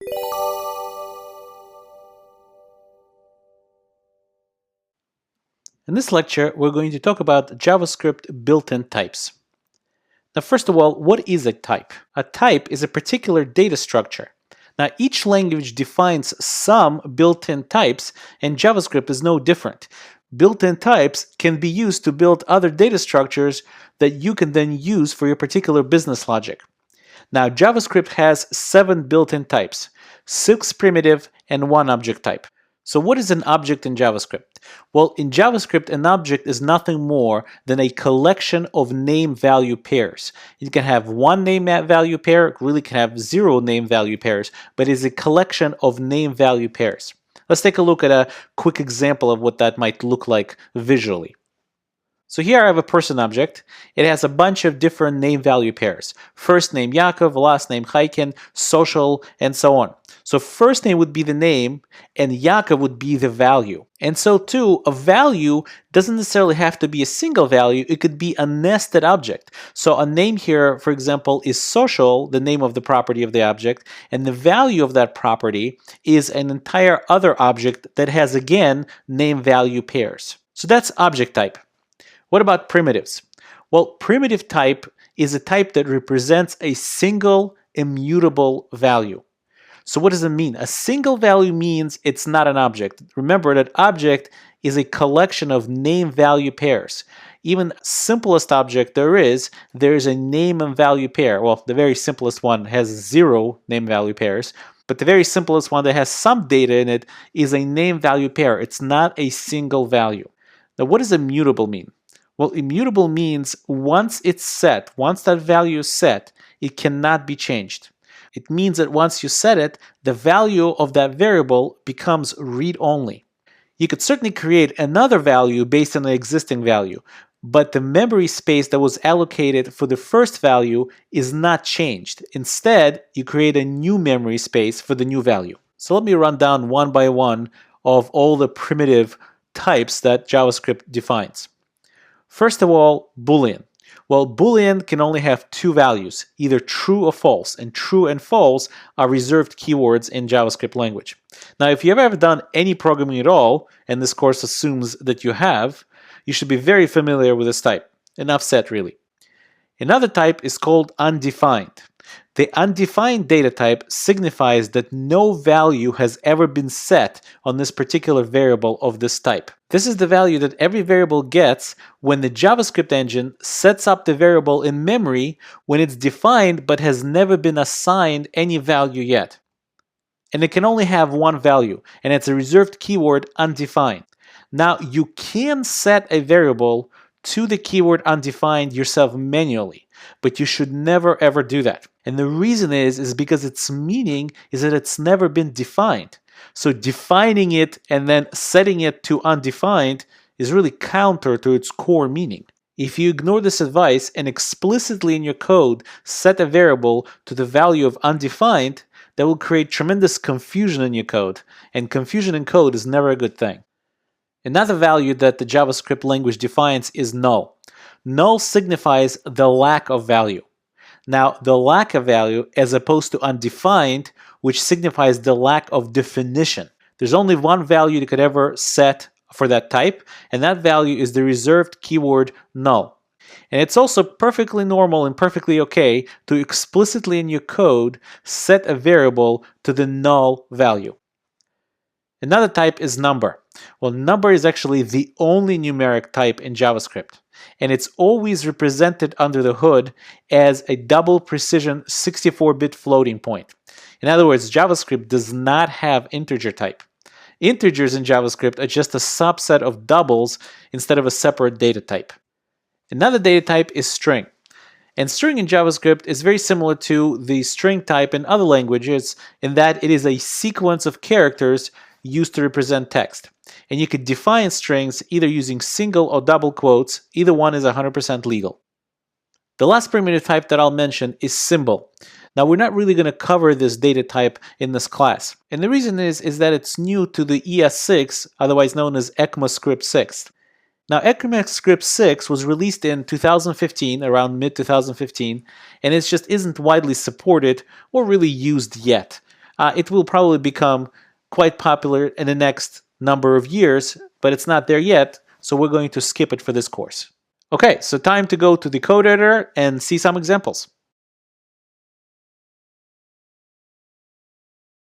In this lecture, we're going to talk about JavaScript built-in types. Now, first of all, what is a type? A type is a particular data structure. Now, each language defines some built-in types, and JavaScript is no different. Built-in types can be used to build other data structures that you can then use for your particular business logic. Now, JavaScript has 7 built-in types, 6 primitive and 1 object type. So what is an object in JavaScript? Well, in JavaScript, an object is nothing more than a collection of name-value pairs. You can have one name-value pair, it really can have 0 name-value pairs, but it's a collection of name-value pairs. Let's take a look at a quick example of what that might look like visually. So here I have a person object. It has a bunch of different name-value pairs. First name Yaakov, last name Chaikin, social, and so on. So first name would be the name, and Yaakov would be the value. And so too, a value doesn't necessarily have to be a single value. It could be a nested object. So a name here, for example, is social, the name of the property of the object, and the value of that property is an entire other object that has, again, name-value pairs. So that's object type. What about primitives? Well, primitive type is a type that represents a single immutable value. So what does it mean? A single value means it's not an object. Remember that object is a collection of name-value pairs. Even simplest object there is a name and value pair. Well, the very simplest one has 0 name-value pairs, but the very simplest one that has some data in it is a name-value pair. It's not a single value. Now, what does immutable mean? Well, immutable means once it's set, once that value is set, it cannot be changed. It means that once you set it, the value of that variable becomes read-only. You could certainly create another value based on the existing value, but the memory space that was allocated for the first value is not changed. Instead, you create a new memory space for the new value. So let me run down one by one of all the primitive types that JavaScript defines. First of all, Boolean. Well, Boolean can only have 2 values, either true or false, and true and false are reserved keywords in JavaScript language. Now, if you've ever done any programming at all, and this course assumes that you have, you should be very familiar with this type. Enough said, really. Another type is called undefined. The undefined data type signifies that no value has ever been set on this particular variable of this type. This is the value that every variable gets when the JavaScript engine sets up the variable in memory when it's defined but has never been assigned any value yet. And it can only have one value, and it's a reserved keyword undefined. Now, you can set a variable to the keyword undefined yourself manually, but you should never ever do that. And the reason is because its meaning is that it's never been defined. So defining it and then setting it to undefined is really counter to its core meaning. If you ignore this advice and explicitly in your code set a variable to the value of undefined, that will create tremendous confusion in your code, and confusion in code is never a good thing. Another value that the JavaScript language defines is null. Null signifies the lack of value. Now, the lack of value as opposed to undefined, which signifies the lack of definition. There's only one value you could ever set for that type, and that value is the reserved keyword null. And it's also perfectly normal and perfectly okay to explicitly in your code set a variable to the null value. Another type is number. Well, number is actually the only numeric type in JavaScript, and it's always represented under the hood as a double precision 64-bit floating point. In other words, JavaScript does not have integer type. Integers in JavaScript are just a subset of doubles instead of a separate data type. Another data type is string. And string in JavaScript is very similar to the string type in other languages in that it is a sequence of characters used to represent text. And you could define strings either using single or double quotes. Either one is 100% legal. The last primitive type that I'll mention is symbol. Now, we're not really going to cover this data type in this class. And the reason is that it's new to the ES6, otherwise known as ECMAScript 6. Now, ECMAScript 6 was released in 2015, around mid-2015, and it just isn't widely supported or really used yet. It will probably become quite popular in the next number of years, but it's not there yet, so we're going to skip it for this course. Okay, so time to go to the code editor and see some examples.